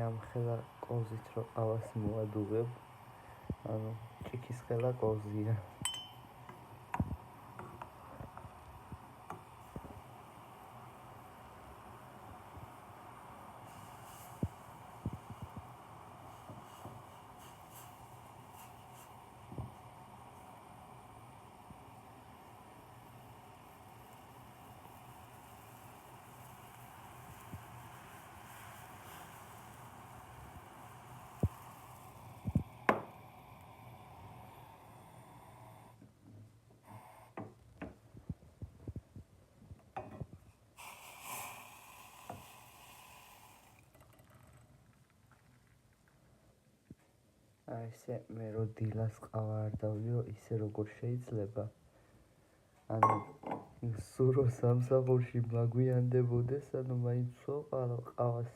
ამ ხელა კოზით რო ყავას მოადუღებ, ანუ ჭიქის ხელა კოზია. ესე მე რო დილას ყავა არ დავლიო, ისე როგორ შეიძლება? ანუ სულ რო სამსახურში მაგვიანდებოდეს, ანუ მაინც ყავას.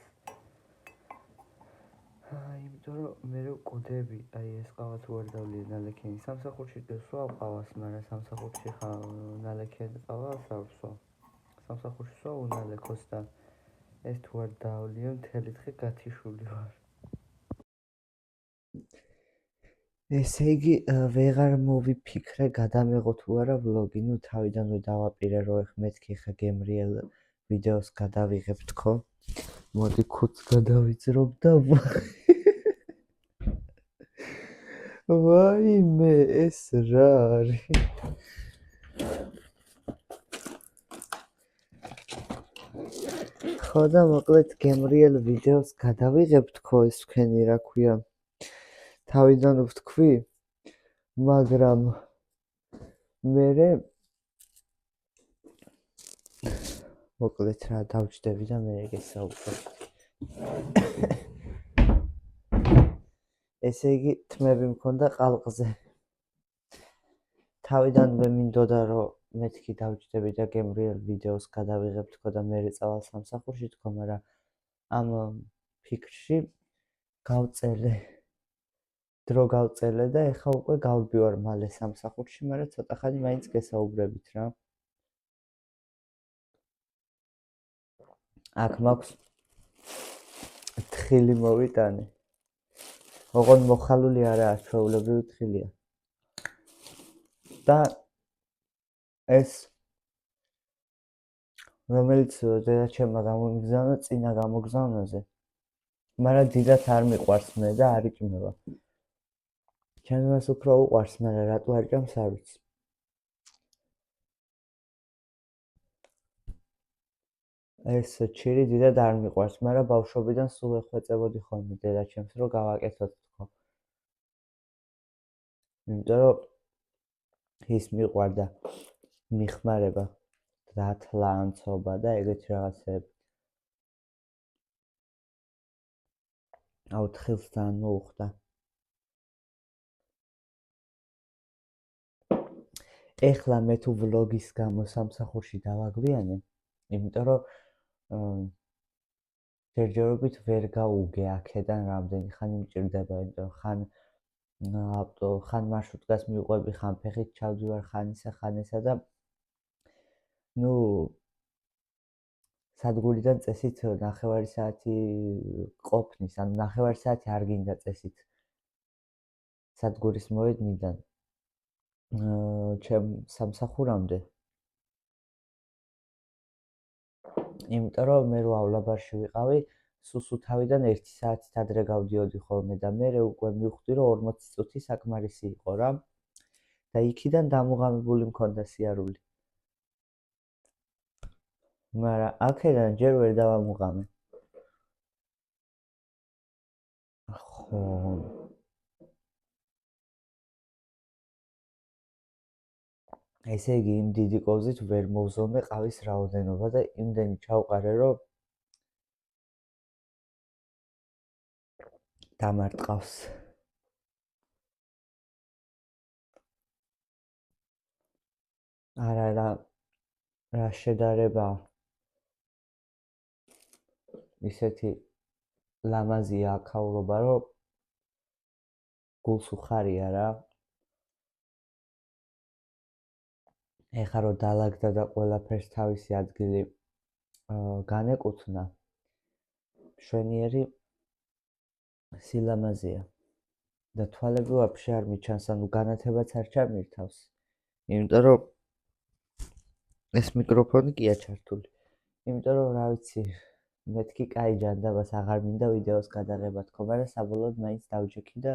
იმიტომ რომ მე რო კუდები, ეს ყავა თუ არ დავლიე ნალექიანი, სამსახურში ვსვავ ყავას, მაგრამ სამსახურში ნალექიანი ყავას არ ვსვავ. სამსახურში ვსვავ უნალექოს და ეს თუ არ დავლიე, მთელი დღე გათიშული ვარ. ესე იგი, ვეღარ მოვიფიქრე გადამეღო თუ არა ვლოგი, ნუ თავიდანვე დავაპირე, რომ ეხ მეთქი ხა გემრიელ ვიდეოს გადავიღებ თქო. მოდი ქუდს გადავიძრობ და ვაიმე, ეს რა არის? ხო და მოკლედ გემრიელ ვიდეოს გადავიღებ თქო, ეს თქვენი რა ქვია, თავიდან ვთქვი, მაგრამ მერე მოკლედ რა დავჭდები და მე გესაუბრებ. ესე იგი, თმები მქონდა ყალყზე. თავიდანვე მინდოდა, რომ მეთქი დავჭდები და გემრიელ ვიდეოს გადავიღებ თქო და მერე წავალ სამსახურში თქო, მაგრამ ამ ფიქრში გავწელე. დრო გავწელე და ეხა უკვე გავბივარ მალე სამსახურში, მაგრამ ცოტა ხანი მაინც გესაუბრებით რა. აქ მაქვს თხილი მოვიტანე. ოღონდ მოხალული არაა, ჩვეულებრივი თხილია. და ეს რომელიც დედაჩემმა გამომიგზავნა წინა გამოგზავნაზე, მაგრამ დიდად არ მიყვარს მე და არ იჭმევა. ჩემს უფრო უყვარს, მაგრამ რატო არ ჭამს არ ვიცი. ეს ჩირი დიდად არ მიყვარს, მაგრამ ბავშვობიდან სულ ეხვეწებოდი ხოლმე დედაჩემს, რომ გავაკეთოთ თქო. იმიტომ რომ ის მიყვარდა მიხმარება, დათლანცობა და ეგეთი რაღაცები. აუ თხილს ძალიან მოუხდა. ეხლა მე თუ ვლოგის გამო სამსახურში დავაგვიანე, იმიტომ რომ ჯერჯერობით ვერ გაუგე აქედან რამდენი ხანი მჭირდება, იმიტომ ხან მარშრუტკას მივყვები, ხან ფეხით ჩავდივარ, ხან ისა და ნუ სადგურიდან წესით 9 საათი ყოფნის, ანუ 9 საათი არ გინდა წესით სადგურის მოედნიდან ჩემ სამსახურამდე. იმიტომ რომ მე რო ავლაბარში ვიყავი, სუსუთავიდან 1 საათით ადრე გავდიოდი ხოლმე და მე უკვე მივხვდი, რომ 40 წუთი საკმარისი იყო რა. და იქიდან დამუღამებული მქონდა სიარული. მაგრამ აქედან ჯერ ვერ დავამუღამე. ხო. ესე იგი, იმ დიდი კოზით ვერ მოვზომე ყავის რაოდენობა და იმდენი ჩავყარე, რომ დამარტყავს. არა რა შედარება ისეთი ლამაზია აქაურობა, რომ გულს უხარია რა. ეხლა რომ დალაგდა და ყველაფერს თავისი ადგილი განეკუთვნა, მშვენიერი სილამაზეა და თვალები ვაფშე არ მიჩანს, ანუ განათებაც არ ჩამირთავს, იმიტომ რომ ეს მიკროფონი კია ჩართული, იმიტომ რომ რა ვიცი, მეთქი კაი ჯანდაბას აღარ მინდა ვიდეოს გადაღება თქო, მაგრამ საბოლოოდ მაინც დავჯექი და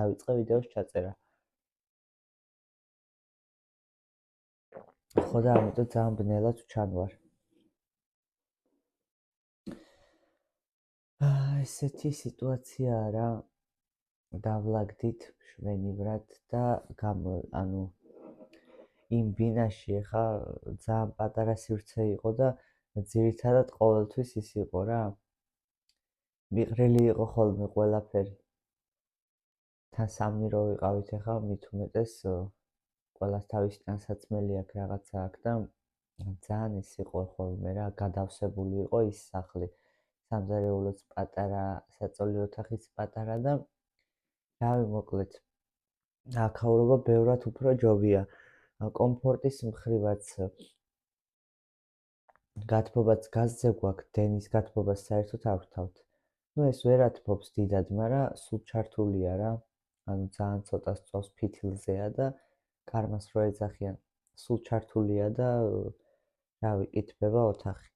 დავიწყე ვიდეოს ჩაწერა. ხო და ამიტომ ძალიან ბნელად ვჩანვარ. ესეთი სიტუაციაა რა, დავლაგდით მშვენივრად და ანუ იმ ბინაში ხა ძალიან პატარა სივრცე იყო და ძირითადად ყოველთვის ის იყო რა. მიყრილი იყო ხოლმე ყველაფერი. თან სამნი რო ვიყავით ხა მით უმეტეს ყველას თავის ტანსაცმელი აქვს რაღაცა აქვს და ძალიან ის იყო ხოლმე რა, გადავსებული იყო ის სახლი. სამზარეულოც პატარა, საწოლი ოთახიც პატარა და რავი მოკლედ აქაურობა ბევრად უფრო ჯობია. კომფორტის მხრივაც გათბობაც გაზზე გვაქვს, დენის გათბობას საერთოდ არ ვთავთ. ეს ვერ ათბობს დიდად, მაგრამ სულ ჩართულია რა. ანუ ძალიან ცოტა სწავს ფითილზეა და კარმას რო ეძახიან, სულ ჩართულია და რავი, კითბება ოთახი.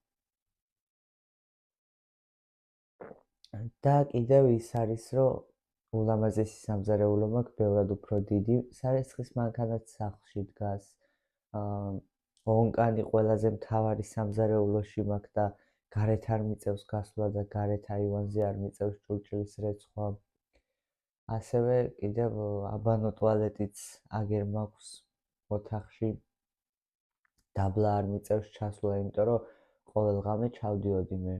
და კიდევ ის არის, რომ ულამაზესი სამზარეულო მაქვს, ბევრად უფრო დიდი. სარესხის მანქანაც სახლში დგას. ონკანი ყველაზე მთავარი სამზარეულოში მაქვს და გარეთ არ მიწევს გასვლა და გარეთ აივანზე არ მიწევს ჭურჭლის რეცხვა. ასევე კიდევ აბანო ტუალეტიც აგერ მაქვს ოთახში. დაბლა არ მიწევს ჩასვლა, იმიტომ რომ ყოველ ღამე ჩავდიოდი მე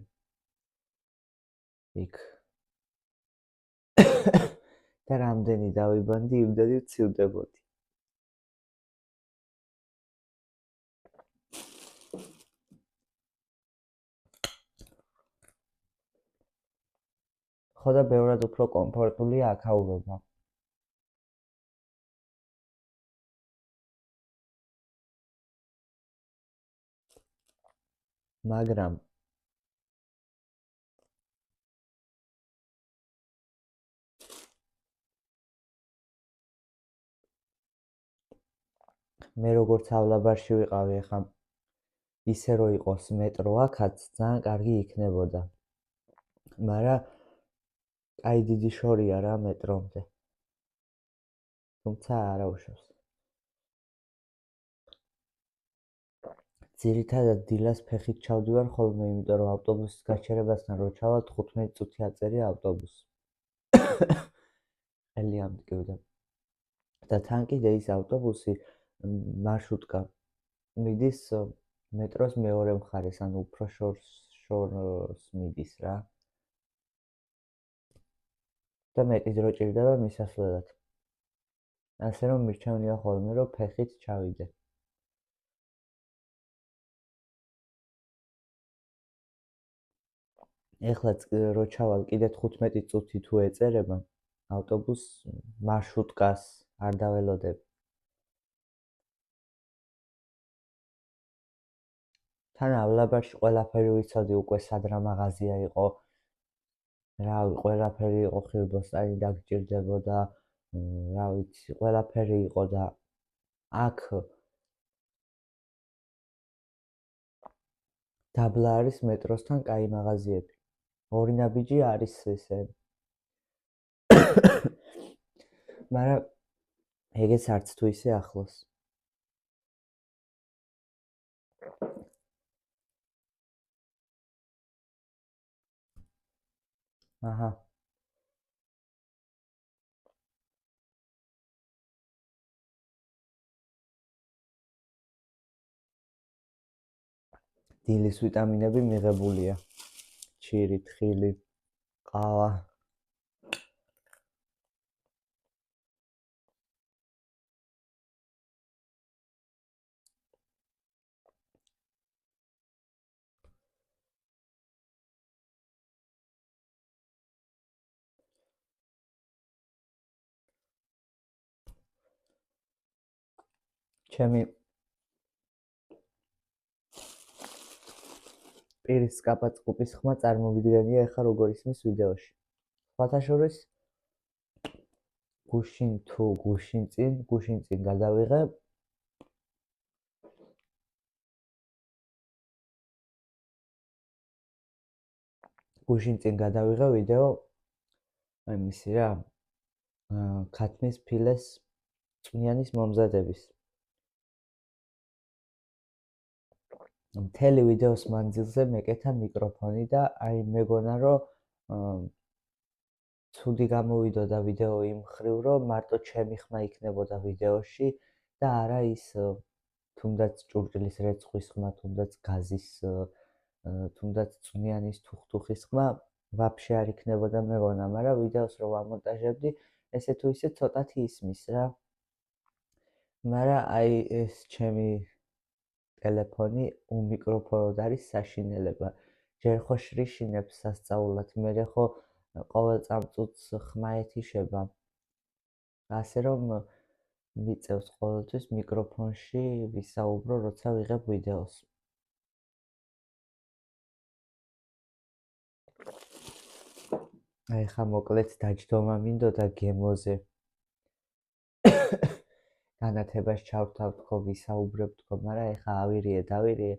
იქ. და რამდენი დავიბანდი, იმდენი ვცივდებოდი. ხო და ბევრად უფრო კომფორტულია აქაურობა. მაგრამ მე როგორც ავლაბარში ვიყავი ახლა ისე რო იყოს მეტრო აქაც ძალიან კარგი იქნებოდა. მაგრამ აი დიდი შორია რა მეტრომდე. თუმცა არა უშავს. ძირითადად დილას ფეხით ჩავდივარ ხოლმე, იმიტომ რომ ავტობუსის გაჩერებასთან რო ჩავალ 15 წუთი აწერია ავტობუსს. ელი ამტკივდა. და თან კიდე ის ავტობუსი მარშრუტკა მიდის მეტროს მეორე მხარეს, ანუ უფრო შორს მიდის რა. და მეტი დრო ჭირდება მისასვლელად. ასე რომ მირჩევნია ხოლმე, რომ ფეხით ჩავიდე. ეხლა რო ჩავალ კიდე 15 წუთი თუ ეწერება ავტობუს მარშრუტკას არ დაველოდებ. თან ავლაბარში ყველაფერი ვიცოდი უკვე სად რა მაღაზია იყო. რავი, ყველაფერი იყო ხილბოსტანი დაგჭირდებოდა, რა ვიცი, ყველაფერი იყო და აქ დაბლა არის მეტროსთან კაი მაღაზიები. ორი ნაბიჯი არის ესე. მაგრამ ეგეც არც თუ ისე ახლოს. აჰა. დილის ვიტამინები მიღებულია. ჩირი, თხილი, ყავა. ჩემი პირის კაპა წყუპის ხმა წარმოვიდგენია ეხლა როგორ ისმის ვიდეოში. სხვათა შორის გუშინ თუ გუშინ წინ გადავიღე ვიდეო იმისი რა ქათმის ფილეს წვნიანის მომზადების. მთელი ვიდეოს მანძილზე მეკეთა მიკროფონი და აი მეგონა რომ ცუდი გამოვიდოდა ვიდეო იმ ხრივ რომ მარტო ჩემი ხმა იქნებოდა ვიდეოში და არა ის თუნდაც ჭურჭლის რეცხვის ხმა, თუნდაც გაზის, თუნდაც წვნიანის თუხთუხის ხმა ვაფშე არ იქნებოდა მეგონა, მაგრამ ვიდეოს რო ვამონტაჟებდი, ესე თუ ისე ცოტათი ისმის რა. მაგრამ აი ეს ჩემი ტელეფონი უმიკროფონოდ არის საშინელება. ჯერ ხო შრიშინებს სასწაულად, მერე ხო ყოველ წამწუთს ხმა ეთიშება. ასე რომ მიწევს ყოველთვის მიკროფონში ვისაუბრო, როცა ვიღებ ვიდეოს. აი ხა მოკლედ დაჯდომა მინდოდა გემოზე. განათებას ჩავთავ თქო, ვისაუბრებ თქო, მაგრამ ეხა დავირიე,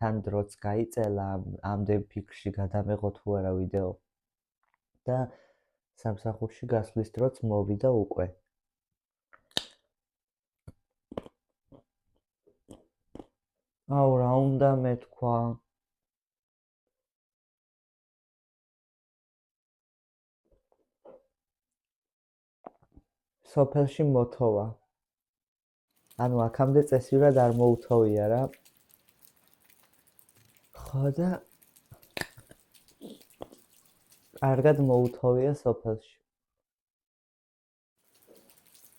თან დროც გაიწელა, ამდენ ფიქრში გადამეღო თუ არა ვიდეო. და სამსახურში გასვლის დროც მოვიდა უკვე. აუ რა უნდა მეთქვა? სოფელში მოთოვა. ანუ აქამდე წესიურად არ მოუთოვია რა. ხო და კარგად მოუთოვია სოფელში.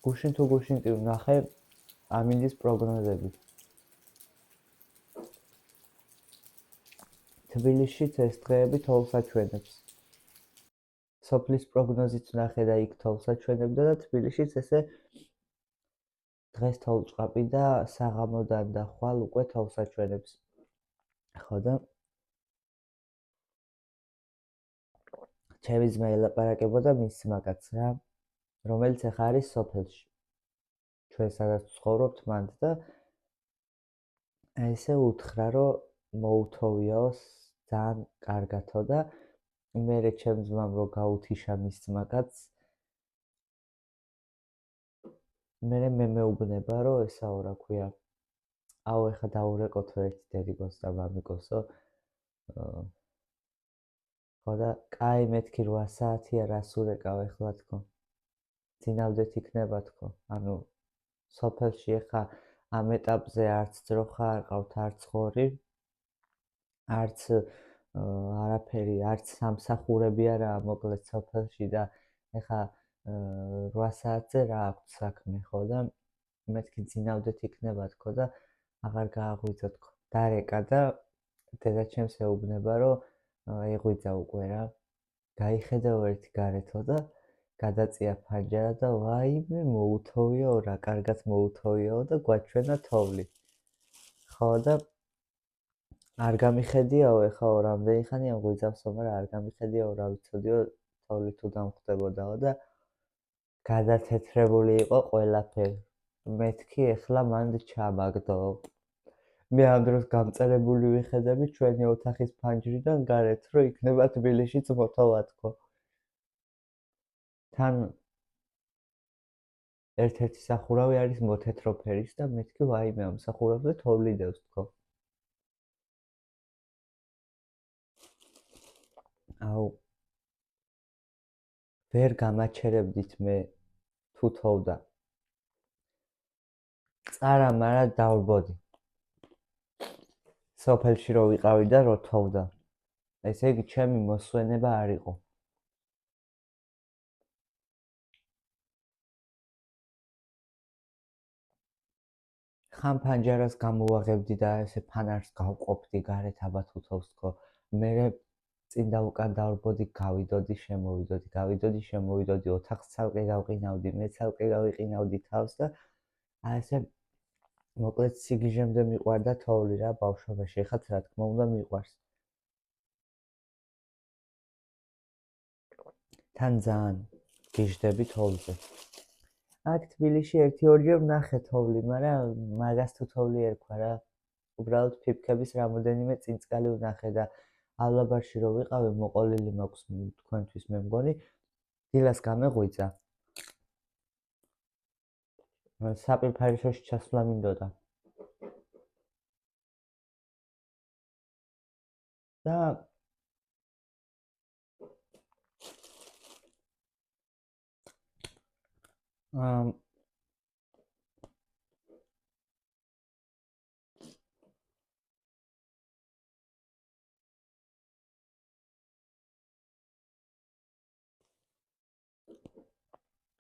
გუშინ ვნახე ამინდის პროგნოზები. თბილისშიც ეს დღეები თოვლს აჩვენებს. სოფლის პროგნოზით ვნახე და იქ თოვლს აჩვენებდა და თბილისშიც ესე დღეს თოვლჭყაპი და საღამოდან და ხვალ უკვე თოვლს აჩვენებს. ხო და ჩემი ძმა ელაპარაკებოდა მის მაგაც რა, რომელიც ახლა არის სოფელში. ჩვენ სადაც ვცხოვრობთ მანდ და ესე უთხრა რომ მოუთოვიაოს ძალიან კარგათო და მერე ჩემ ძმამ რო გაუთიშა მის მაგაც მერე მე მეუბნება რომ ესაო რა ქვია აუ ეხა დაურეკოთო ერთი დედიკოს და მამიკოსო ხო და კაი მეთქი 8 საათია რას ურეკავ ეხლა თქო ძინავდეთ იქნება თქო ანუ სოფელში ეხა ამ ეტაპზე არც ძროხა არ ყავთ არც ხორი არც არაფერი არც სამსახურები არაა მოკლედ სოფელში და ეხა 8 საათზე რა აქვს საქმე ხო და მეთქი ძინავდეთ იქნება თქო და აღარ გააღვიძო თქო დარეკა და დედაჩემს ეუბნება რომ ეღვიძა უკვე რა გაიხედაო ერთი გარეთო და გადაწია ფანჯარა და ვაიმე მოუთოვიაო რა კარგად მოუთოვიაო და გვაჩვენა თოვლი ხო და არ გამიხედიაო ეხლა რამდენი ხანია ღვიძავსო მაგრამ არ გამიხედიაო რა ვიცოდიო თოვლი თუ დამხვდებოდაო და გადათეთრებული იყო ყველაფერი მეთქი ეხლა მანდ ჩამაგდო მე ამ დროს გამწერებული ვიხედები ჩვენი ოთახის ფანჯრიდან გარეთ რომ იქნება თბილისშიც მოთოვა თქო თან ერთ-ერთი სახურავი არის მოთეთრო ფერის და მეთქი ვაიმე ამ სახურავზე თოვლი დევს თქო აუ ვერ გამაჩერებდით მე თუ თოვდა წარა მარა დავრბოდი სოფელში რო ვიყავი და რო თოვდა ესე იგი ჩემი მოსვენება არ იყო ხან ფანჯარას გამოვაღებდი და ესე ფანარს გავყოფდი გარეთ აბა თუ თოვს თქო მერე წინ და უკან დავრბოდი გავიდოდი შემოვიდოდი ოთახს ცალკე გავყინავდი მე ცალკე გავიყინავდი თავს და აი ესე მოკლედ სიგიჟემდე მიყვარდა თოვლი რა ბავშვობაში ეხაც რა თქმა უნდა მიყვარს თან ძალიან გიჟდები თოვლზე აქ თბილისში 1-2-ჯერ ვნახე თოვლი, მაგრამ მაგას თუ თოვლი ერქვა რა. უბრალოდ ფიფქების რამოდენიმე წინწკალი ვნახე და ავლაბარში რო ვიყავი, მოყოლილი მაქვს თქვენთვის მე მგონი, დილას გამეღვიძა. საპირფარეშოში ჩასვლა მინდოდა. და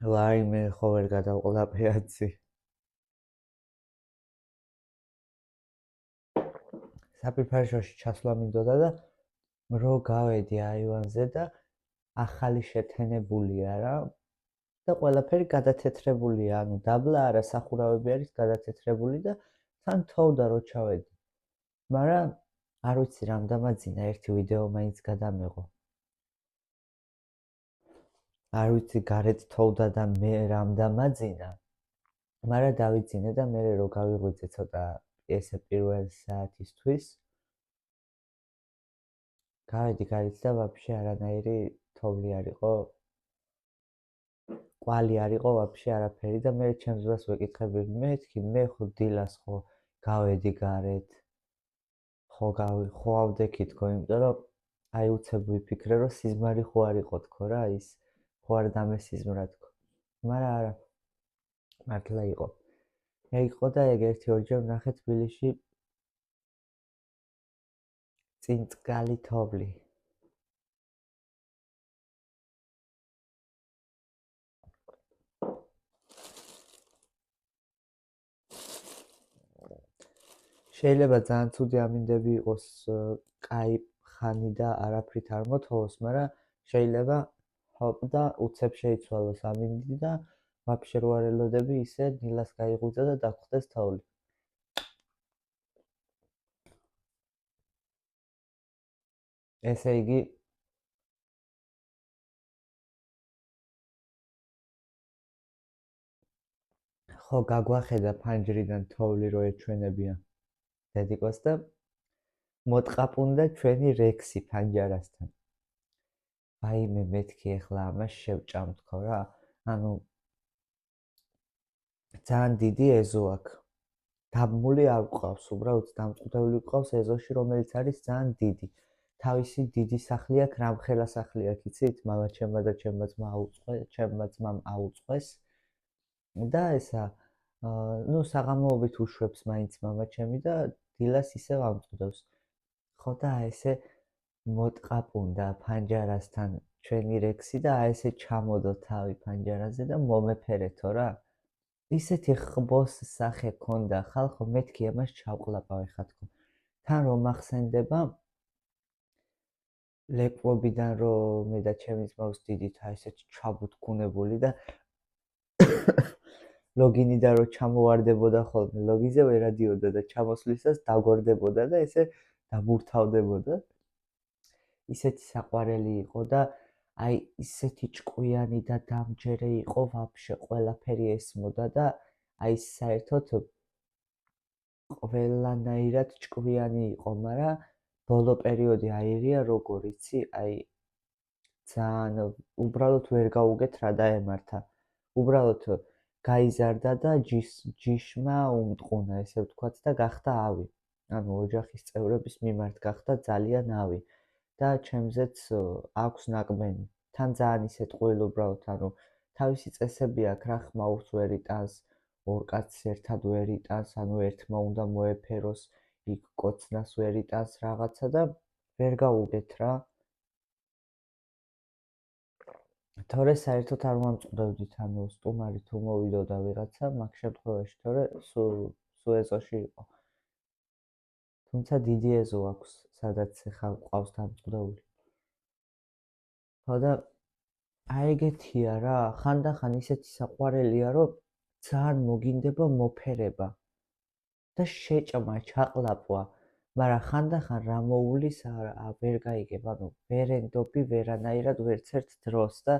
ვაიმე, ხო ვერ გადავყოლა პეაცი. საპირფარეშოში ჩასვლა მინდოდა და რო გავედი აივანზე და ახალი შეთენებულია რა და ყველაფერი გადათეთრებულია, ანუ დაბლა არა, სახურავები არის გადათეთრებული და თან თოვდა რო ჩავედი. მაგრამ არ ვიცი რამ დამაძინა, ერთი ვიდეო მაინც გადამეღო. არ ვიცი გარეთ თოვდა და მე რამ დამაძინა, მაგრამ დავიძინე და მე რო გავიღვიძე ცოტა ესე პირველ საათისთვის გავედი გარეთ და ვაფშე არანაირი თოვლი არ იყო, კვალი არ იყო ვაფშე არაფერი და მე ჩემს ძმას ვეკითხები, მეთქი მე ხო დილას ხო გავედი გარეთ, ხო ავდექი თქო, იმიტომ რომ აი უცებ ვიფიქრე რომ სიზმარი ხო არ იყო თქო რა, ის ხო არ დამესიზმრა თქო, მაგრამ არა, მართლა იყო. იყო და ეგ 1-2ჯერ ვნახე თბილისში წინწკალი თოვლი. შეიძლება ძალიან ცუდი ამინდები იყოს, კაი ხანი და არაფრით არ მოთხოვოს, მაგრამ შეიძლება ჰოპ და უცებ შეიცვალოს ამინდი და ვაფშე რო არ ელოდები ისე დილას გაიღვიძა და დაგხვდეს თოვლი. ესე იგი ხო გაგვახედა ფანჯრიდან თოვლი რო ეჩვენებიან დედიკოს და მოტყაპუნდა ჩვენი რექსი ფანჯარასთან. ვაიმე მეთქი ეხლა ამას შევჭამ თქო რა, ანუ ძალიან დიდი ეზო აქვს. დაბმული არ გვყავს, უბრალოდ დამწყვდეული გვყავს ეზოში, რომელიც არის ძალიან დიდი. თავისი დიდი სახლი აქვს, რამხელა სახლი აქვს, იცით? მამაჩემმა და ჩემმა ძმამ აუწყეს. და ესა, ნუ საღამოობით უშვებს მაინც მამაჩემი და დილას ისევ ამწყდავს. ხო და ესე მოტყაპუნდა ფანჯარასთან ჩვენი რექსი და ესე ჩამოდო თავი ფანჯარაზე და მომეფერეთო რა. ისეთი ხბოს სახე ქონდა ხალხო, მეთქი ამას ჩავყლაპავ ეხლა თქო. თან რომ მახსენდება ლეკვობიდან რომ მე და ჩემი ძმა ვსდიდით ესეთი ჩაბუთქუნებული და ლოგინიდან რომ ჩამოვარდებოდა ხოლმე ლოგიზე ვერ ადიოდა და ჩამოსვლისას დაგვარდებოდა და ესე დაბურთავდებოდა. ისეთი საყვარელი იყო და აი ისეთი ჭკვიანი და დამჯერე იყო ვაფშე ყველაფერი ესმოდა და აი საერთოდ ყველანაირად ჭკვიანი იყო, მაგრამ ბოლო პერიოდი აირია როგორ იცი, აი ძალიან უბრალოდ ვერ გაუგეთ რა დაემართა. უბრალოდ გაიზარდა და ჯიშმა უმტყუნა, ესე ვთქვათ და გახდა ავი. ანუ ოჯახის წევრების მიმართ გახდა ძალიან ავი. და ჩემზეც აქვს ნაკბენი. თან ძალიან ისე ტყუილ უბრალოდ, ანუ თავისი წესები აქვს, რა ხმაურს ვერ იტანს, ორ კაცს ერთად ვერ იტანს, ანუ ერთმა უნდა მოეფეროს, იქ კოცნას ვერ იტანს რაღაცა და ვერ გაუგეთ რა. თორე საერთოდ არ მომწყდოდით, ანუ სტუმარი თუ მოვიდოდა ვიღაცა, მაგ შემთხვევაში, თორე სულ ეზოში იყო. თუმცა დიდი ეზო აქვს, სადაც ხა ყავს დამწყდეული. ხო და აი ეგეთია რა, ხანდახან ისეთი საყვარელია, რომ ძალიან მოგინდება მოფერება და შეჭმა, ჩაყლაპვა, მაგრამ ხანდახან რა მოულის ვერ გაიგებ, ანუ ვერ ენდობი ვერანაირად ვერც ერთ დროს და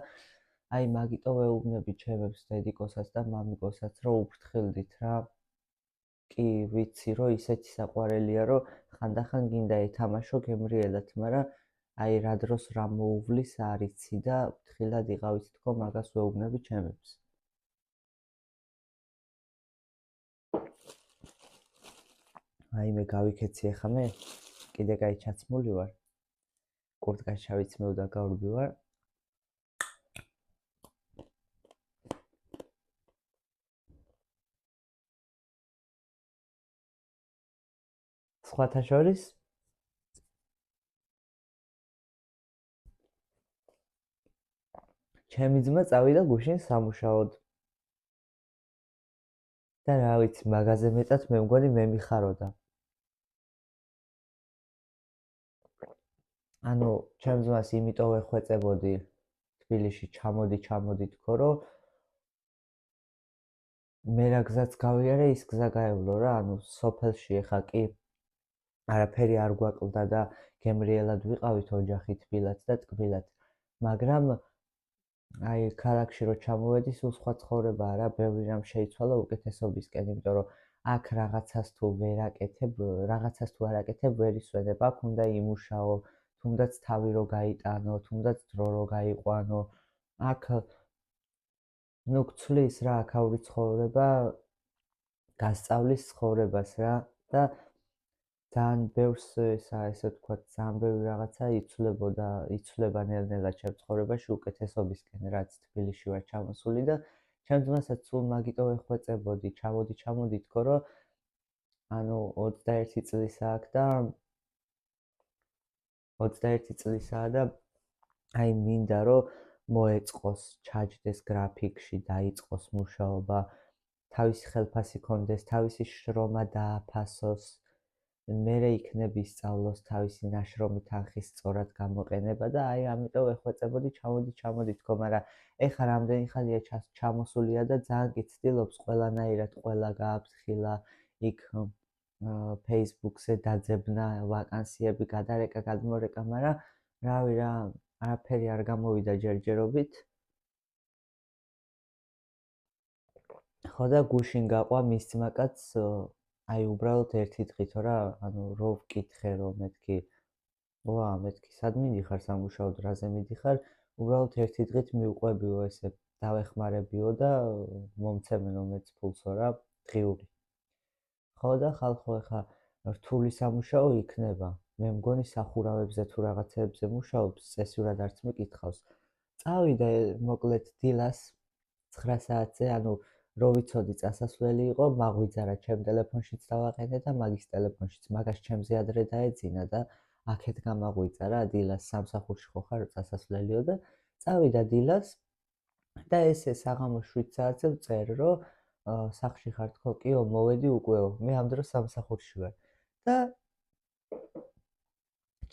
აი მაგიტო ვეუბნები ჩემებს დედიკოსაც და მამიკოსაც, რომ უფრთხილდით რა. კი ვიცი, რომ ისეთი საყვარელია, რომ ხანდახან გინდა ეთამაშო გემრიელად, მაგრამ აი რა დროს რა მოუვლის არ იცი და ფრთხილად იყავით თქო, მაგას ვეუბნები ჩემებს. აი მე გავიქეცი ახლა მე კიდე კაი ჩაცმული ვარ. კურტკას ჩავიცმევ და გავრბი ვარ. სხვათა შორის ჩემი ძმა წავიდა გუშინ სამუშაოდ. და რა ვიცი, მაგაზე მეტად მე მგონი მე მიხაროდა. ანუ ჩემ ძმას იმიტომ ეხვეწებოდი თბილისში ჩამოდი თქო, რომ მე რა გზაც გავიარე, ის გზა გაევლო რა, ანუ სოფელში ეხა კი არაფერი არ გვაკლდა და გემრიელად ვიყავით ოჯახი თბილად და ტკბილად. მაგრამ აი ქალაქში რო ჩამოვედი, სულ სხვა ცხოვრებაა რა, ბევრი რამ შეიცვალა უკეთესობისკენ, იმიტომ რომ აქ რაღაცას თუ არ აკეთებ, ვერ ისვენებ, აქ უნდა იმუშაო, თუნდაც თავი რო გაიტანო, თუნდაც დრო რო გაიყვანო, აქ ნუ გცვლის რა აქაური ცხოვრება, გასწავლის ცხოვრებას რა და ძალიან ბევრს ესე ვთქვათ, ძალიან ბევრი რაღაცა იცვლება ნელ-ნელა ჩემ ცხოვრებაში უკეთესობისკენ, რაც თბილისში ვარ ჩამოსული და ჩემ ძმასაც სულ მაგიტო ეხვეწებოდი, ჩამოდი თქო, რომ ანუ 21 წლისაა და აი მინდა რომ მოეწყოს, ჩაჯდეს გრაფიკში, დაიწყოს მუშაობა, თავისი ხელფასი ქონდეს, თავისი შრომა დააფასოს, მერე იქნები სწავლოს თავისი ნაშრომი თანხის სწორად გამოყენება და აი ამიტომ ეხვეწებოდი ჩამოდი თქო, მაგრამ ეხლა რამდენი ხანია ჩამოსულია და ძალიან გიცდილობს ყველანაირად ყველა გააფრთხილა იქ Facebook-ზე დაძებნა ვაკანსიები, გადარეკა, გადმორეკა, მაგრამ რავი რა, არაფერი არ გამოვიდა ჯერჯერობით. ხო და გუშინ გაყვა მის ძმაკაც აი უბრალოდ ერთი დღით რა, ანუ რო ვკითხე რომ მეთქი სად მიდიხარ სამუშაოდ, რაზე მიდიხარ, უბრალოდ ერთი დღით მიუყვებიო ესე დავეხმარებიო და მომცემნო მეც ფულსო რა, დღიური. ხო და ხალხო ეხა რთული სამუშაო იქნება. მე მგონი სახურავებზე თუ რაღაცეებზე მუშაობს, წესიურად არც მეკითხავს. წავიდა მოკლედ დილას 9 საათზე, ანუ რო ვიცოდი წასასვლელი იყო, მაღვიძარა ჩემ ტელეფონშიც დავაყენე და მაგის ტელეფონშიც, მაგას ჩემზე ადრე დაეძინა და აქეთ გამაღვიძარა დილას სამსახურში ხო ხარ წასასვლელიო და წავიდა დილას და ესე საღამოს 7 საათზე ვწერ, რომ სახლში ხარ თქო, კიო, მოვედი უკვლეო, მე ამ დროს სამსახურში ვარ და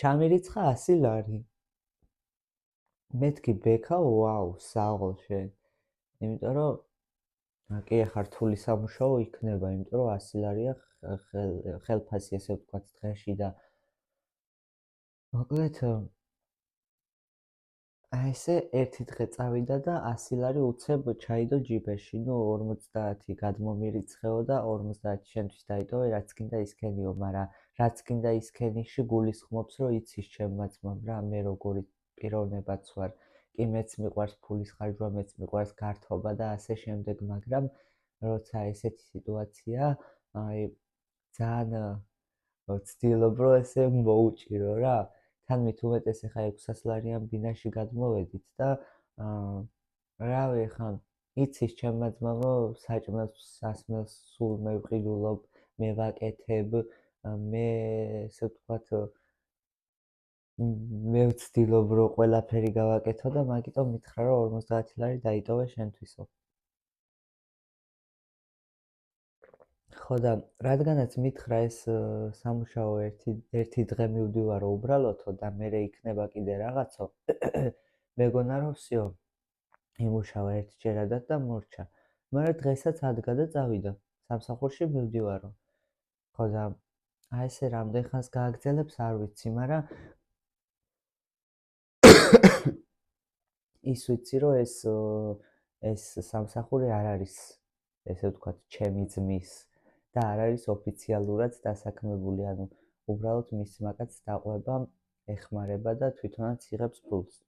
ჩამირიცხა 100 ლარი. მეთქი ბექა, ვაუ, საღოლ შენ. იმიტომ რომ კი ახლა რთული სამუშაო იქნება, იმიტომ რომ 100 ლარია ხელფასი ესე ვთქვათ დღეში და მოკლედ აი ესე ერთი დღე წავიდა და 100 ლარი უცებ ჩაიდო ჯიბეში, ნუ 50 გადმომირიცხეო და 50 შენთვის დაიტოვე, რაც გინდა ისქენიო, მაგრამ რაც გინდა ისქენიში გულისხმობს, რომ იცის ჩემმა ძმამ რა, მე როგორი პიროვნებაც ვარ. კი მეც მიყვარს ფულის ხარჯვა, მეც მიყვარს გართობა და ასე შემდეგ, მაგრამ როცა ესეთი სიტუაცია, აი ძალიან ვცდილობ რომ ესე მოუჭირო რა. თან მით უმეტეს ეხა 600 ლარიან ბინაში გადმოვედით და რავი ხან იცის ჩემმა ძმამ რომ საჭმელს სასმელს სულ მევყიდულობ, მე ვაკეთებ, მე ესე ვთქვათ მე ვცდილობ რომ ყველაფერი გავაკეთო და მაგიტომ მითხრა რომ 50 ლარი დაიტოვე შენთვისო. ხო და რადგანაც მითხრა ეს სამუშაო ერთი დღე მივდივარო უბრალოდო და მერე იქნება კიდე რაღაცო, მეგონა რომ всё, იმუშავა ერთჯერადად და მორჩა. მაგრამ დღესაც ადგა და წავიდა. სამსახურში მივდივარო. ხო და აი ესე რამდენ ხანს გააგრძელებს არ ვიცი, მაგრამ ის ვიცი, რომ ეს სამსახური არ არის, ესე ვთქვათ, ჩემი ძმის და არ არის ოფიციალურად დასაქმებული, ანუ უბრალოდ მის მაგაც დაყვება ეხმარება და თვითონაც იღებს ფულს.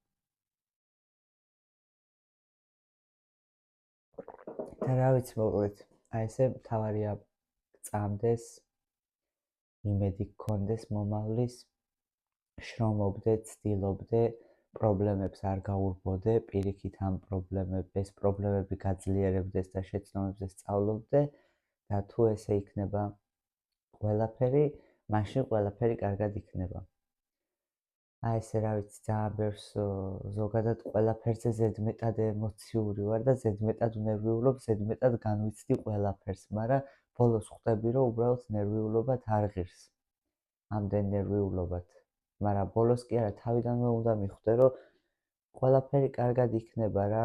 და რა ვიცი, მოკლედ, აი ესე მთავარია წამდეს, იმედი გქონდეს მომავლის, შრომობდე, ცდილობდე, პრობლემებს არ გაურბოდე, პირიქით ამ პრობლემებს, პრობლემები გაძლიერებდეს და შეცდომებზე სწავლობდე და თუ ესე იქნება ყველაფერი, მაშინ ყველაფერი კარგად იქნება. აი ესე რა ვიცი, ძალიან ბევრს ზოგადად ყველაფერზე ზედმეტად ემოციური ვარ და ზედმეტად ვნერვიულობ, ზედმეტად განვიცდი ყველაფერს, მაგრამ ბოლოს ხვდები, რომ უბრალოდ ნერვიულობად არ ღირს. ამდენ ნერვიულობად. მაგრამ ბოლოს კი არა, თავიდანვე უნდა მიხვდე, რომ ყველაფერი კარგად იქნება რა.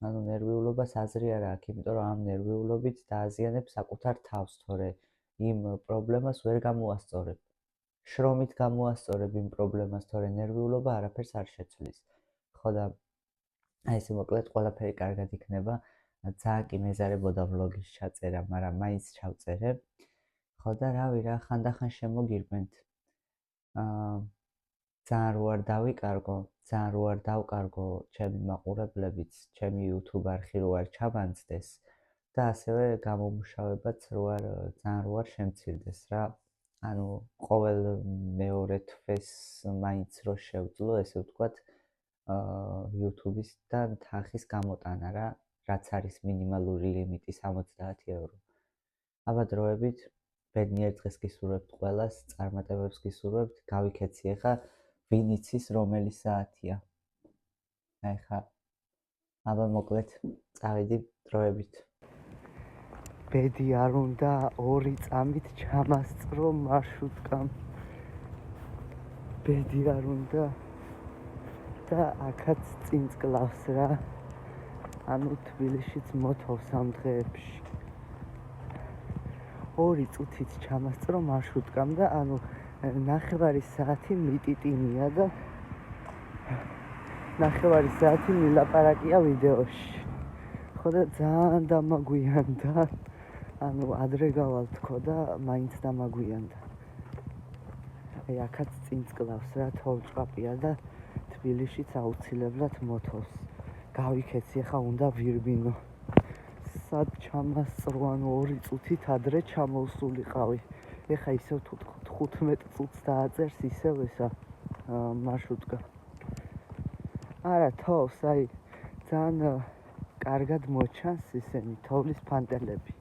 ანუ ნერვიულობას აზრი არ აქვს, იმიტომ რომ ამ ნერვიულობით დააზიანებ საკუთარ თავს, თორე იმ პრობლემას ვერ გამოასწორებ. შრომით გამოასწორებ იმ პრობლემას, თორე ნერვიულობა არაფერს არ შეცვლის. ხო და აი ესე მოკლედ ყველაფერი კარგად იქნება. ძალიან კი მეზარებოდა ვლოგის ჩაწერა, მაგრამ მაინც ჩავწერე. ხო და რავი რა, ხანდახან შემოგირბენთ. ძალიან რო არ დავიკარგო, ძალიან რო არ დავკარგო ჩემი მაყურებლებიც, ჩემი YouTube არხი რო არ ჩაბანძდეს და ასევე გამომუშავებაც ძალიან რო არ შემცირდეს რა. ანუ ყოველ მეორე თვეს მაინც რო შევძლო, ესე ვთქვათ, YouTube-ისგან თანხის გამოტანა რა, რაც არის მინიმალური ლიმიტი 70 €. აბა დროებით, ბედნიერ დღეს გისურვებთ ყველას, წარმატებებს გისურვებთ, გავიქეცი ახლა ვინ იცის რომელი საათია. აი ხა, აბა მოკლედ, წავიდი დროებით. ბედი არ უნდა 2 წამით ჩამასწრო მარშრუტკამ. ბედი არ უნდა და აქაც წინ წკლავს რა. ანუ თბილისშიც მოთოვს ამ დღეებში. 2 წუთით ჩამასწრო მარშრუტკამ და ანუ 9 საათი მიტიტინია და 9 საათი მილაპარაკია ვიდეოში. ხო და ძალიან დამაგვიანდა. ანუ ადრე გავალ თქო და მაინც დამაგვიანდა. აი აქაც წინ წკლავს რა, თოვლჭყაპია და თბილისშიც აუცილებლად მოთოვს. გავიქეცი ახლა უნდა ვირბინო. სად ჩამასწრო, ანუ 2 წუთით ადრე ჩამოვსულიყავი. ეხა ისევ თუ 15 წუთს დააწერს ისევ ესა მარშრუტკა. არა, თოვს, აი ძალიან კარგად მოჩანს ისენი თოვლის ფანტელები.